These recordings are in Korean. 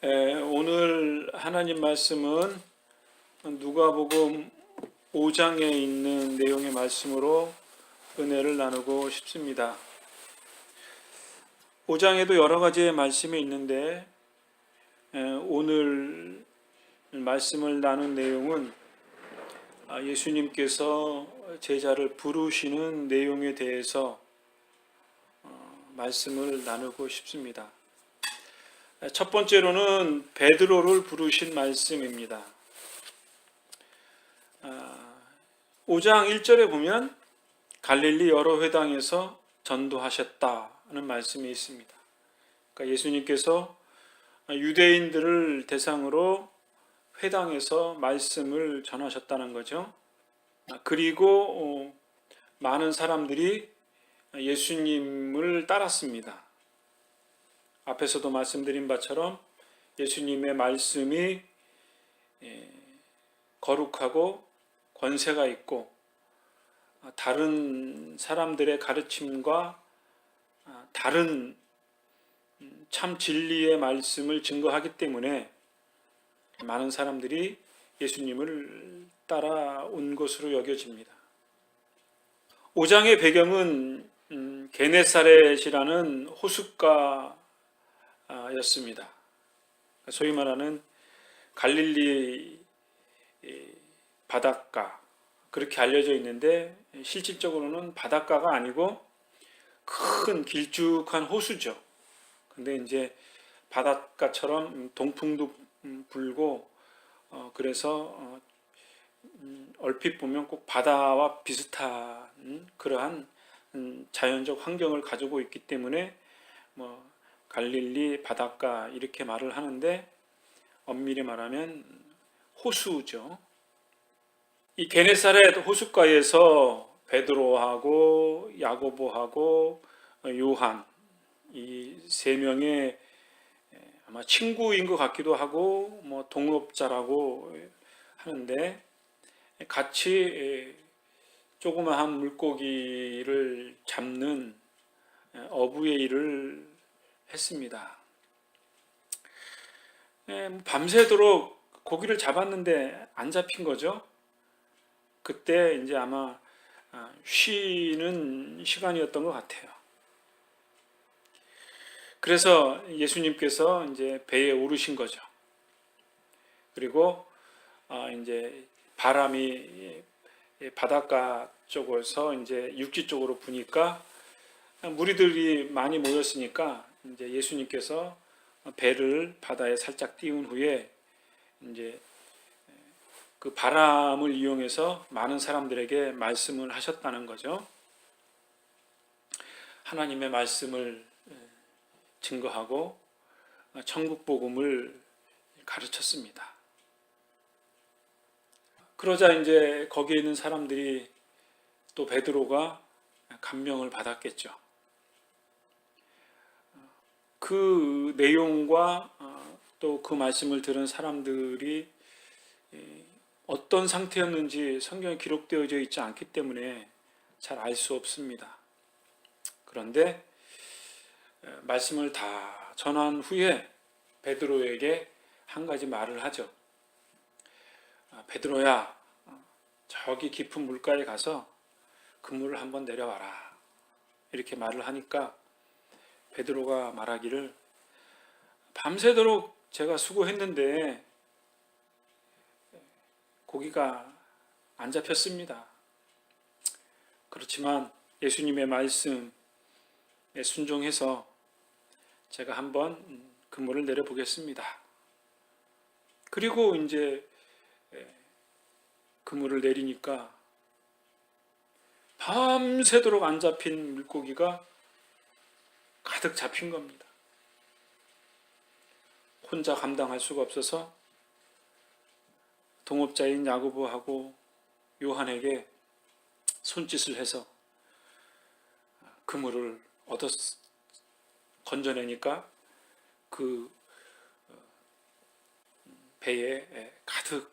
오늘 하나님 말씀은 누가복음 5장에 있는 내용의 말씀으로 은혜를 나누고 싶습니다. 5장에도 여러 가지의 말씀이 있는데 오늘 말씀을 나눈 내용은 예수님께서 제자를 부르시는 내용에 대해서 말씀을 나누고 싶습니다. 첫 번째로는 베드로를 부르신 말씀입니다. 5장 1절에 보면 갈릴리 여러 회당에서 전도하셨다는 말씀이 있습니다. 그러니까 예수님께서 유대인들을 대상으로 회당에서 말씀을 전하셨다는 거죠. 그리고 많은 사람들이 예수님을 따랐습니다. 앞에서도 말씀드린 바처럼 예수님의 말씀이 거룩하고 권세가 있고 다른 사람들의 가르침과 다른 참 진리의 말씀을 증거하기 때문에 많은 사람들이 예수님을 따라온 것으로 여겨집니다. 5장의 배경은 게네사렛이라는 호숫가였습니다. 소위 말하는 갈릴리 바닷가, 그렇게 알려져 있는데 실질적으로는 바닷가가 아니고 큰 길쭉한 호수죠. 근데 이제 바닷가처럼 동풍도 불고 그래서 얼핏 보면 꼭 바다와 비슷한 그러한 자연적 환경을 가지고 있기 때문에 갈릴리 바닷가 이렇게 말을 하는데 엄밀히 말하면 호수죠. 이 게네사렛 호숫가에서 베드로하고 야고보하고 요한 이 세 명의 아마 친구인 것 같기도 하고 동업자라고 하는데 같이 조그마한 물고기를 잡는 어부의 일을 했습니다. 밤새도록 고기를 잡았는데 안 잡힌 거죠. 그때 이제 아마 쉬는 시간이었던 것 같아요. 그래서 예수님께서 이제 배에 오르신 거죠. 그리고 이제 바람이 바닷가 쪽에서 이제 육지 쪽으로 부니까 무리들이 많이 모였으니까 이제 예수님께서 배를 바다에 살짝 띄운 후에 이제 그 바람을 이용해서 많은 사람들에게 말씀을 하셨다는 거죠. 하나님의 말씀을 증거하고 천국 복음을 가르쳤습니다. 그러자 이제 거기에 있는 사람들이 또 베드로가 감명을 받았겠죠. 그 내용과 또 그 말씀을 들은 사람들이 어떤 상태였는지 성경에 기록되어져 있지 않기 때문에 잘 알 수 없습니다. 그런데 말씀을 다 전한 후에 베드로에게 한 가지 말을 하죠. 베드로야, 저기 깊은 물가에 가서 그물을 한번 내려와라. 이렇게 말을 하니까 베드로가 말하기를 밤새도록 제가 수고했는데 고기가 안 잡혔습니다. 그렇지만 예수님의 말씀에 순종해서 제가 한번 그물을 내려보겠습니다. 그리고 이제 그물을 내리니까 밤새도록 안 잡힌 물고기가 가득 잡힌 겁니다. 혼자 감당할 수가 없어서 동업자인 야고보하고 요한에게 손짓을 해서 그물을 건져내니까 그 배에 가득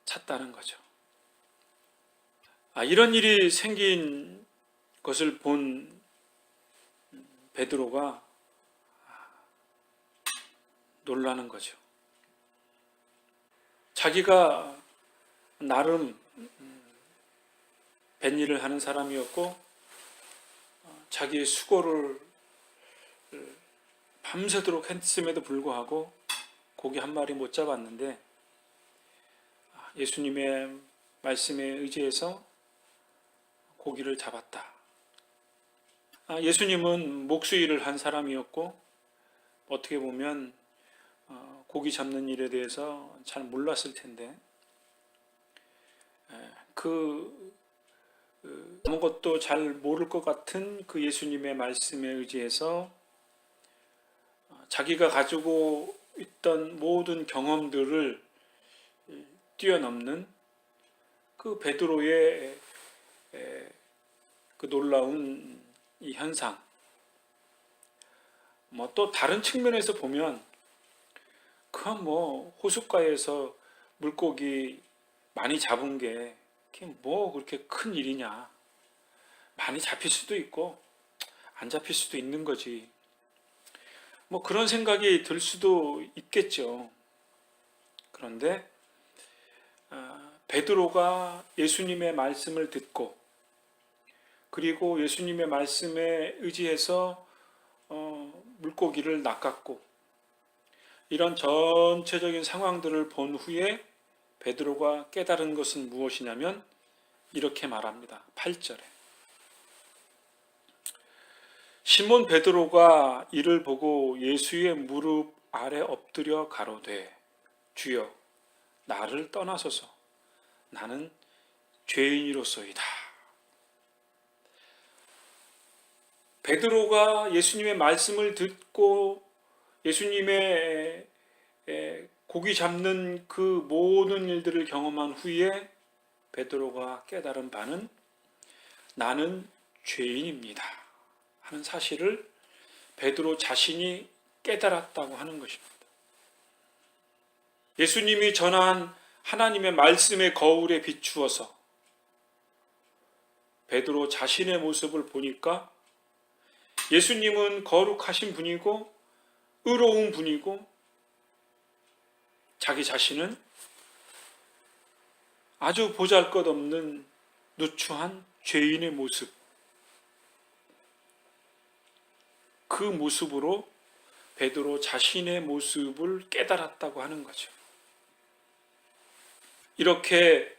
찼다는 거죠. 이런 일이 생긴 것을 본 베드로가 놀라는 거죠. 자기가 나름 뱃일을 하는 사람이었고 자기의 수고를 밤새도록 했음에도 불구하고 고기 한 마리 못 잡았는데 예수님의 말씀에 의지해서 고기를 잡았다. 예수님은 목수일을 한 사람이었고 어떻게 보면 고기 잡는 일에 대해서 잘 몰랐을 텐데 아무것도 잘 모를 것 같은 그 예수님의 말씀에 의지해서 자기가 가지고 있던 모든 경험들을 뛰어넘는 그 베드로의 그 놀라운 이 현상. 또 다른 측면에서 보면 그건 호숫가에서 물고기 많이 잡은 게 그렇게 큰 일이냐. 많이 잡힐 수도 있고 안 잡힐 수도 있는 거지. 그런 생각이 들 수도 있겠죠. 그런데 베드로가 예수님의 말씀을 듣고 그리고 예수님의 말씀에 의지해서 물고기를 낚았고 이런 전체적인 상황들을 본 후에 베드로가 깨달은 것은 무엇이냐면 이렇게 말합니다. 8절에 시몬 베드로가 이를 보고 예수의 무릎 아래 엎드려 가로되 주여 나를 떠나소서 나는 죄인이로소이다. 베드로가 예수님의 말씀을 듣고 예수님의 고기 잡는 그 모든 일들을 경험한 후에 베드로가 깨달은 바는 나는 죄인입니다 하는 사실을 베드로 자신이 깨달았다고 하는 것입니다. 예수님이 전한 하나님의 말씀의 거울에 비추어서 베드로 자신의 모습을 보니까 예수님은 거룩하신 분이고 의로운 분이고 자기 자신은 아주 보잘것없는 누추한 죄인의 모습, 그 모습으로 베드로 자신의 모습을 깨달았다고 하는 거죠. 이렇게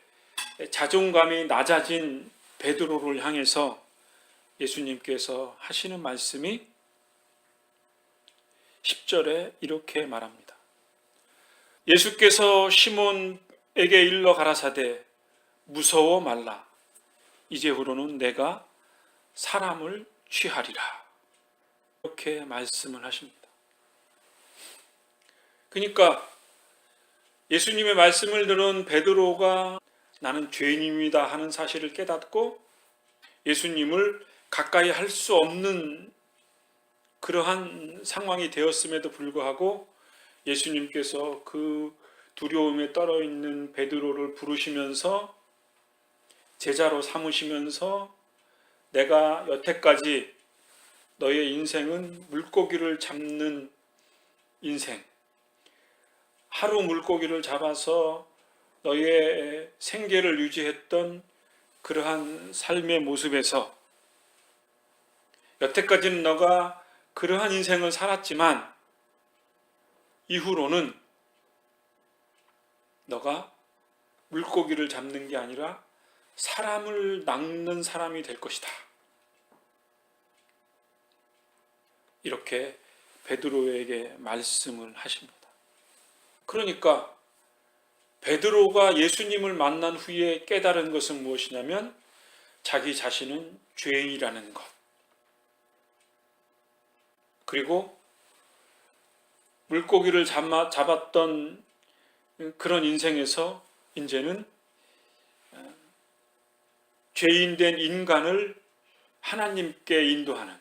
자존감이 낮아진 베드로를 향해서 예수님께서 하시는 말씀이 10절에 이렇게 말합니다. 예수께서 시몬에게 일러 가라사대 무서워 말라. 이제후로는 내가 사람을 취하리라. 이렇게 말씀을 하십니다. 그러니까 예수님의 말씀을 들은 베드로가 나는 죄인입니다 하는 사실을 깨닫고 예수님을 가까이 할 수 없는 그러한 상황이 되었음에도 불구하고 예수님께서 그 두려움에 떨어 있는 베드로를 부르시면서 제자로 삼으시면서 내가 여태까지 너의 인생은 물고기를 잡는 인생, 하루 물고기를 잡아서 너의 생계를 유지했던 그러한 삶의 모습에서 여태까지는 너가 그러한 인생을 살았지만 이후로는 너가 물고기를 잡는 게 아니라 사람을 낚는 사람이 될 것이다. 이렇게 베드로에게 말씀을 하십니다. 그러니까 베드로가 예수님을 만난 후에 깨달은 것은 무엇이냐면 자기 자신은 죄인이라는 것. 그리고 물고기를 잡았던 그런 인생에서 이제는 죄인된 인간을 하나님께 인도하는,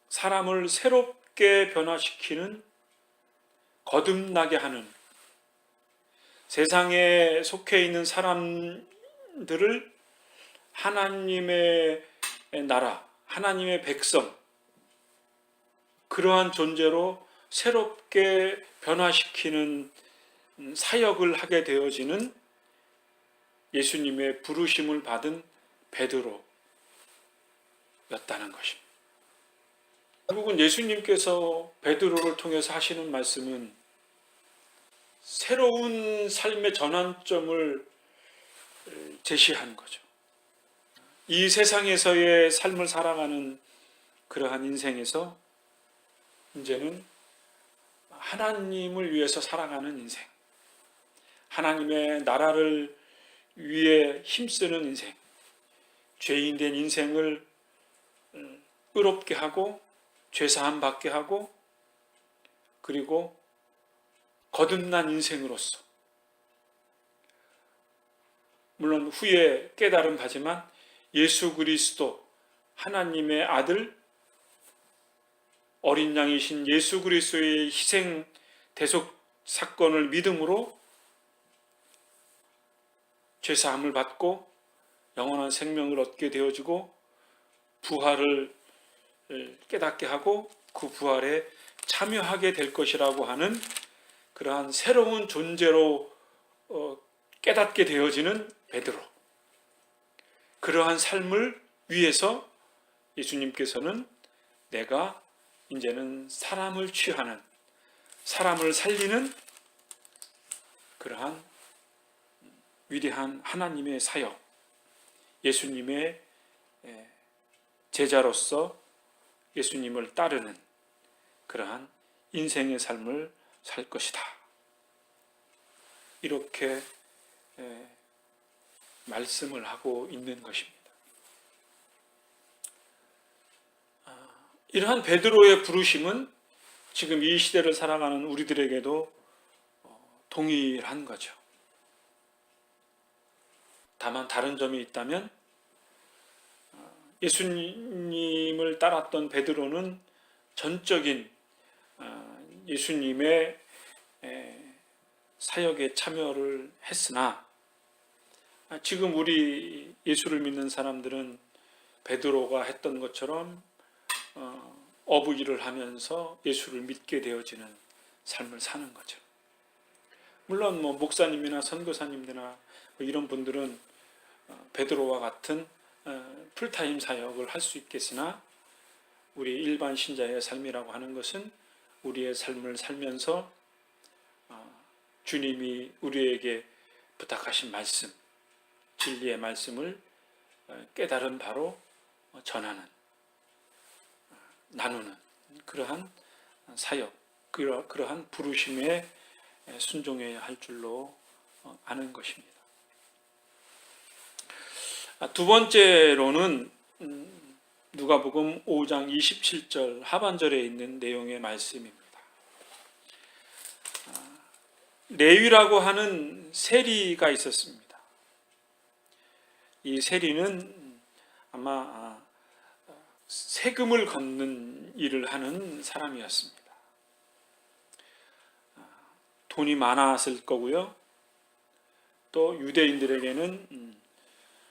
사람을 새롭게 변화시키는, 거듭나게 하는, 세상에 속해 있는 사람들을 하나님의 나라, 하나님의 백성, 그러한 존재로 새롭게 변화시키는 사역을 하게 되어지는 예수님의 부르심을 받은 베드로였다는 것입니다. 결국은 예수님께서 베드로를 통해서 하시는 말씀은 새로운 삶의 전환점을 제시한 거죠. 이 세상에서의 삶을 살아가는 그러한 인생에서 이제는 하나님을 위해서 살아가는 인생, 하나님의 나라를 위해 힘쓰는 인생, 죄인된 인생을 의롭게 하고 죄사함 받게 하고 그리고 거듭난 인생으로서, 물론 후에 깨달음 하지만 예수 그리스도 하나님의 아들 어린 양이신 예수 그리스도의 희생 대속 사건을 믿음으로 죄사함을 받고 영원한 생명을 얻게 되어지고 부활을 깨닫게 하고 그 부활에 참여하게 될 것이라고 하는 그러한 새로운 존재로 깨닫게 되어지는 베드로, 그러한 삶을 위해서 예수님께서는 내가 이제는 사람을 취하는, 사람을 살리는 그러한 위대한 하나님의 사역, 예수님의 제자로서 예수님을 따르는 그러한 인생의 삶을 살 것이다. 이렇게 말씀을 하고 있는 것입니다. 이러한 베드로의 부르심은 지금 이 시대를 살아가는 우리들에게도 동일한 거죠. 다만 다른 점이 있다면 예수님을 따랐던 베드로는 전적인 예수님의 사역에 참여를 했으나 지금 우리 예수를 믿는 사람들은 베드로가 했던 것처럼 어부일을 하면서 예수를 믿게 되어지는 삶을 사는 거죠. 물론 목사님이나 선교사님들이나 이런 분들은 베드로와 같은 풀타임 사역을 할 수 있겠으나 우리 일반 신자의 삶이라고 하는 것은 우리의 삶을 살면서 주님이 우리에게 부탁하신 말씀, 진리의 말씀을 깨달은 바로 전하는, 나누는 그러한 사역, 그러한 부르심에 순종해야 할 줄로 아는 것입니다. 두 번째로는 누가복음 5장 27절 하반절에 있는 내용의 말씀입니다. 레위라고 하는 세리가 있었습니다. 이 세리는 아마 세금을 걷는 일을 하는 사람이었습니다. 돈이 많았을 거고요. 또 유대인들에게는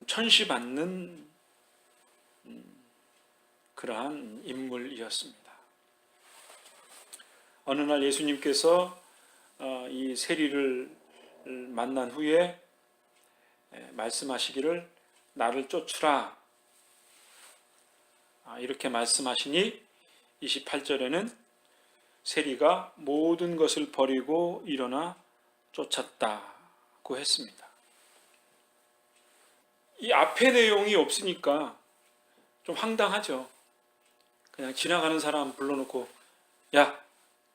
천시받는 그러한 인물이었습니다. 어느 날 예수님께서 이 세리를 만난 후에 말씀하시기를 나를 쫓으라 이렇게 말씀하시니 28절에는 세리가 모든 것을 버리고 일어나 쫓았다고 했습니다. 이 앞에 내용이 없으니까 좀 황당하죠. 그냥 지나가는 사람 불러놓고 야,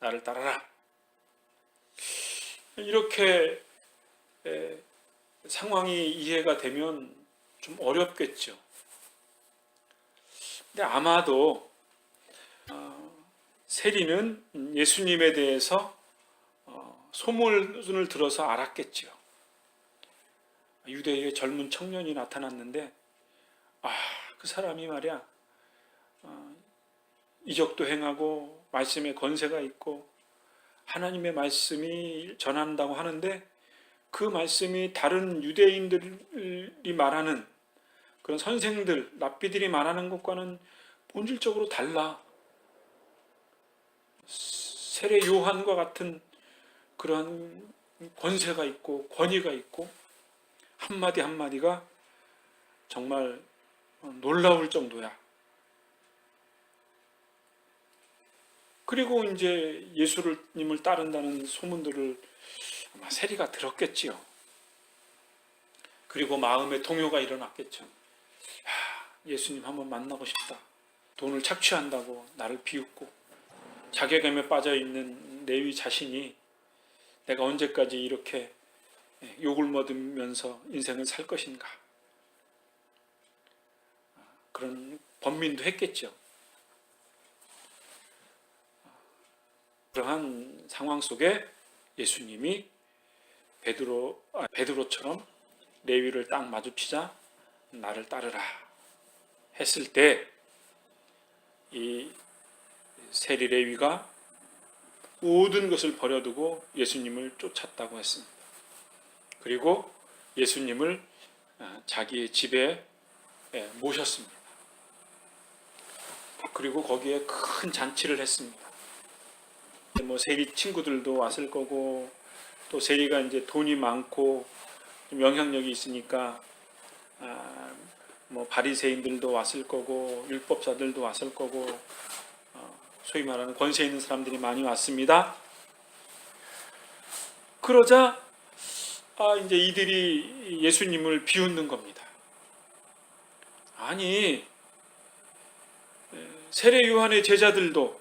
나를 따라라. 이렇게 상황이 이해가 되면 좀 어렵겠죠. 근데 아마도 세리는 예수님에 대해서 소문을 들어서 알았겠죠. 유대의 젊은 청년이 나타났는데 그 사람이 말이야 이적도 행하고 말씀에 권세가 있고 하나님의 말씀이 전한다고 하는데 그 말씀이 다른 유대인들이 말하는 그런 선생들, 랍비들이 말하는 것과는 본질적으로 달라. 세례 요한과 같은 그러한 권세가 있고 권위가 있고 한마디 한마디가 정말 놀라울 정도야. 그리고 이제 예수님을 따른다는 소문들을 아마 세리가 들었겠지요. 그리고 마음의 동요가 일어났겠죠. 예수님 한번 만나고 싶다. 돈을 착취한다고 나를 비웃고 자괴감에 빠져있는 레위 자신이 내가 언제까지 이렇게 욕을 먹으면서 인생을 살 것인가. 그런 번민도 했겠죠. 그러한 상황 속에 예수님이 베드로처럼 레위를 딱 마주치자 나를 따르라 했을 때 이 세리 레위가 모든 것을 버려두고 예수님을 쫓았다고 했습니다. 그리고 예수님을 자기의 집에 모셨습니다. 그리고 거기에 큰 잔치를 했습니다. 세리 친구들도 왔을 거고 또 세리가 이제 돈이 많고 좀 영향력이 있으니까 바리새인들도 왔을 거고 율법사들도 왔을 거고 소위 말하는 권세 있는 사람들이 많이 왔습니다. 그러자 이제 이들이 예수님을 비웃는 겁니다. 아니 세례 요한의 제자들도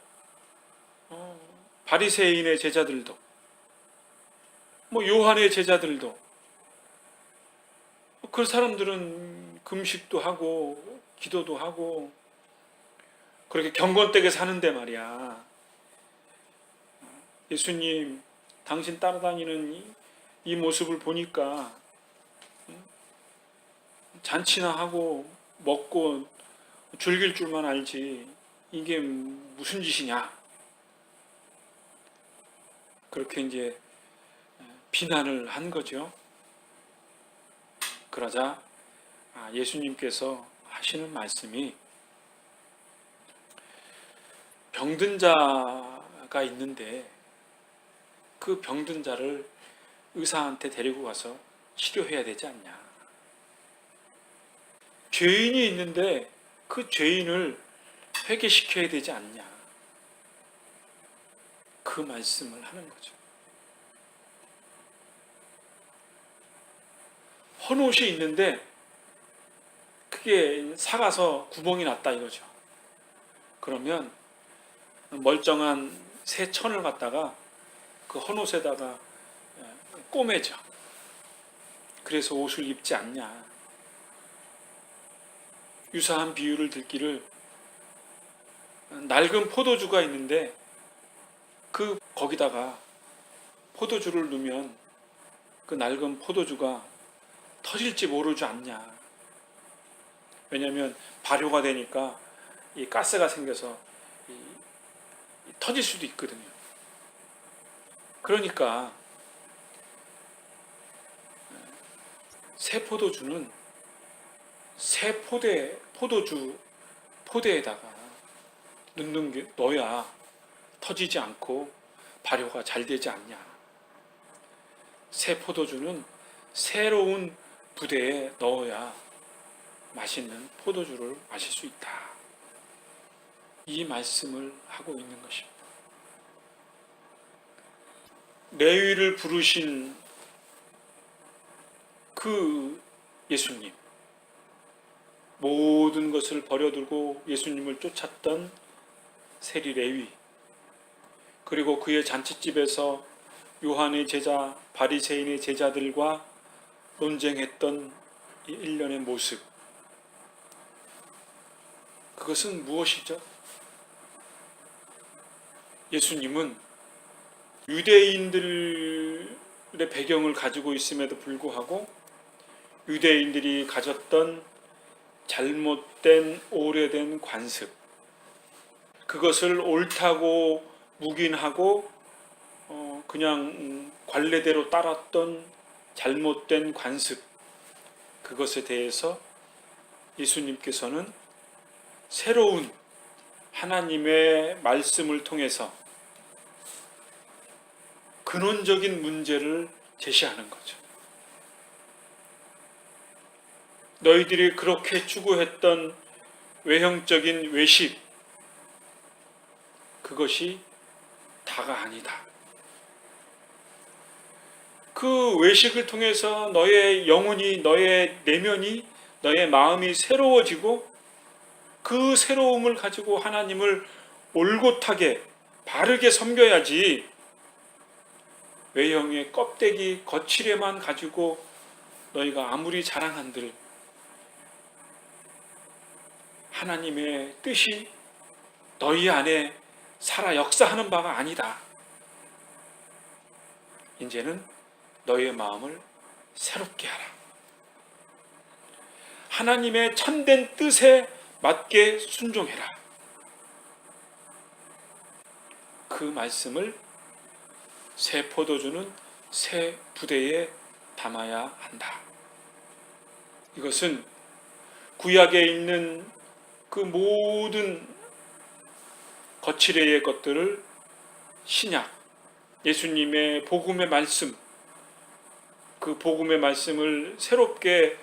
바리새인의 제자들도 요한의 제자들도 그 사람들은 금식도 하고 기도도 하고 그렇게 경건되게 사는데 말이야. 예수님 당신 따라다니는 이 모습을 보니까 잔치나 하고 먹고 즐길 줄만 알지 이게 무슨 짓이냐. 그렇게 이제 비난을 한 거죠. 그러자 예수님께서 하시는 말씀이 병든 자가 있는데 그 병든 자를 의사한테 데리고 가서 치료해야 되지 않냐. 죄인이 있는데 그 죄인을 회개시켜야 되지 않냐. 그 말씀을 하는 거죠. 헌옷이 있는데 그게 삭아서 구멍이 났다 이거죠. 그러면 멀쩡한 새 천을 갖다가 그 헌옷에다가 꼬매죠. 그래서 옷을 입지 않냐. 유사한 비유를 들기를 낡은 포도주가 있는데 거기다가 포도주를 넣으면 그 낡은 포도주가 터질지 모르지 않냐. 왜냐하면 발효가 되니까 이 가스가 생겨서 터질 수도 있거든요. 그러니까 새 포도주는 새 포대에다가 넣어야 터지지 않고 발효가 잘 되지 않냐. 새 포도주는 새로운 부대에 넣어야 맛있는 포도주를 마실 수 있다. 이 말씀을 하고 있는 것입니다. 레위를 부르신 그 예수님, 모든 것을 버려두고 예수님을 쫓았던 세리 레위, 그리고 그의 잔치집에서 요한의 제자, 바리새인의 제자들과 논쟁했던 이 일련의 모습, 그것은 무엇이죠? 예수님은 유대인들의 배경을 가지고 있음에도 불구하고 유대인들이 가졌던 잘못된 오래된 관습, 그것을 옳다고 묵인하고 그냥 관례대로 따랐던 잘못된 관습, 그것에 대해서 예수님께서는 새로운 하나님의 말씀을 통해서 근원적인 문제를 제시하는 거죠. 너희들이 그렇게 추구했던 외형적인 외식, 그것이 다가 아니다. 그 외식을 통해서 너의 영혼이, 너의 내면이, 너의 마음이 새로워지고 그 새로움을 가지고 하나님을 올곧하게 바르게 섬겨야지, 외형의 껍데기 거칠에만 가지고 너희가 아무리 자랑한들 하나님의 뜻이 너희 안에 살아 역사하는 바가 아니다. 이제는 너희의 마음을 새롭게 하라. 하나님의 참된 뜻에 맞게 순종해라. 그 말씀을 새 포도주는 새 부대에 담아야 한다. 이것은 구약에 있는 그 모든 거칠의 것들을 신약, 예수님의 복음의 말씀, 그 복음의 말씀을 새롭게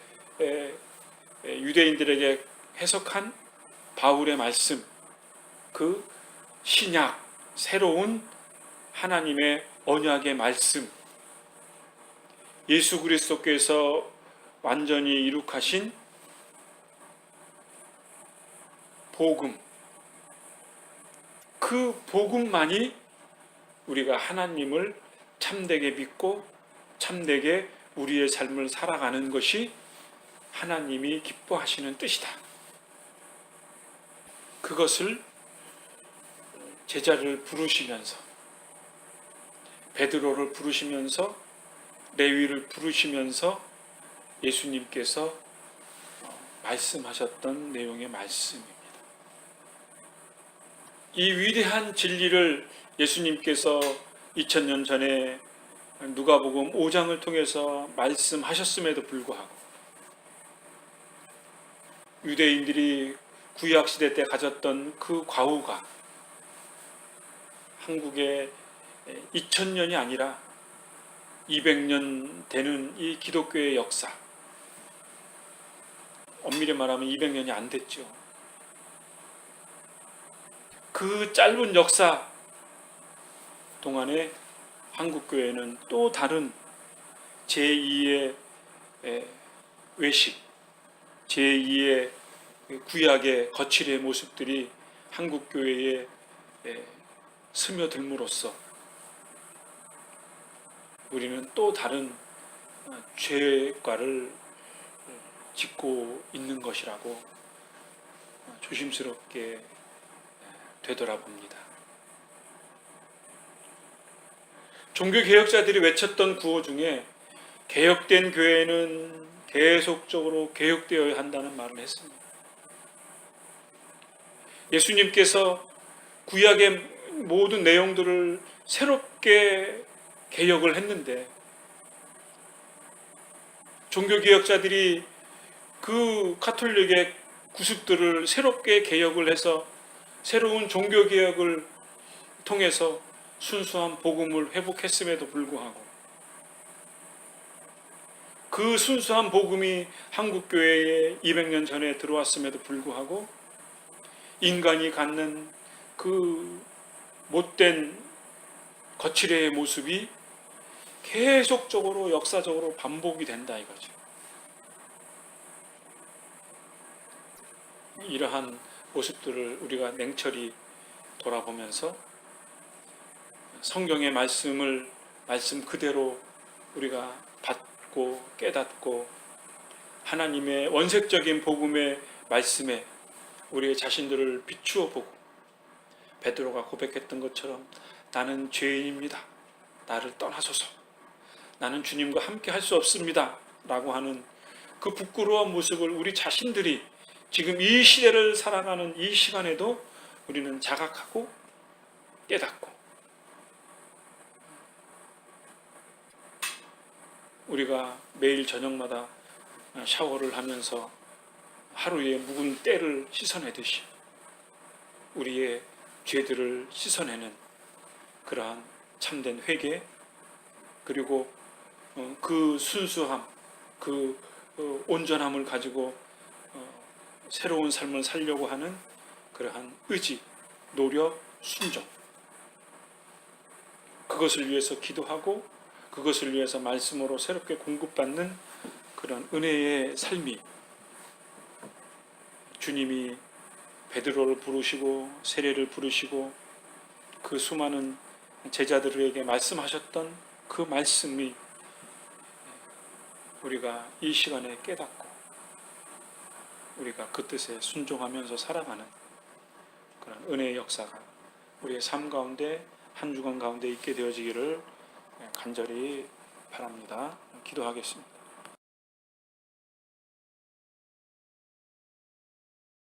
유대인들에게 해석한 바울의 말씀, 그 신약, 새로운 하나님의 언약의 말씀, 예수 그리스도께서 완전히 이룩하신 복음, 그 복음만이 우리가 하나님을 참되게 믿고 참되게 우리의 삶을 살아가는 것이 하나님이 기뻐하시는 뜻이다. 그것을 제자를 부르시면서, 베드로를 부르시면서, 레위를 부르시면서 예수님께서 말씀하셨던 내용의 말씀입니다. 이 위대한 진리를 예수님께서 2000년 전에 누가복음 5장을 통해서 말씀하셨음에도 불구하고 유대인들이 구약시대 때 가졌던 그 과오가 한국에 2000년이 아니라 200년 되는 이 기독교의 역사, 엄밀히 말하면 200년이 안 됐죠. 그 짧은 역사 동안에 한국교회는 또 다른 제2의 외식, 제2의 구약의 거칠의 모습들이 한국교회에 스며들므로써 우리는 또 다른 죄과를 짓고 있는 것이라고 조심스럽게 되돌아봅니다. 종교개혁자들이 외쳤던 구호 중에 개혁된 교회는 계속적으로 개혁되어야 한다는 말을 했습니다. 예수님께서 구약의 모든 내용들을 새롭게 개혁을 했는데 종교개혁자들이 그 가톨릭의 구습들을 새롭게 개혁을 해서 새로운 종교개혁을 통해서 순수한 복음을 회복했음에도 불구하고 그 순수한 복음이 한국교회에 200년 전에 들어왔음에도 불구하고 인간이 갖는 그 못된 거칠의 모습이 계속적으로 역사적으로 반복이 된다 이거죠. 이러한 모습들을 우리가 냉철히 돌아보면서 성경의 말씀을 말씀 그대로 우리가 받고 깨닫고 하나님의 원색적인 복음의 말씀에 우리의 자신들을 비추어 보고 베드로가 고백했던 것처럼 나는 죄인입니다. 나를 떠나소서. 나는 주님과 함께 할 수 없습니다. 라고 하는 그 부끄러운 모습을 우리 자신들이 지금 이 시대를 살아가는 이 시간에도 우리는 자각하고 깨닫고 우리가 매일 저녁마다 샤워를 하면서 하루에 묵은 때를 씻어내듯이 우리의 죄들을 씻어내는 그러한 참된 회개, 그리고 그 순수함, 그 온전함을 가지고 새로운 삶을 살려고 하는 그러한 의지, 노력, 순종, 그것을 위해서 기도하고 그것을 위해서 말씀으로 새롭게 공급받는 그런 은혜의 삶이, 주님이 베드로를 부르시고 세례를 부르시고 그 수많은 제자들에게 말씀하셨던 그 말씀이 우리가 이 시간에 깨닫고 우리가 그 뜻에 순종하면서 살아가는 그런 은혜의 역사가 우리의 삶 가운데, 한 주간 가운데 있게 되어지기를 간절히 바랍니다. 기도하겠습니다.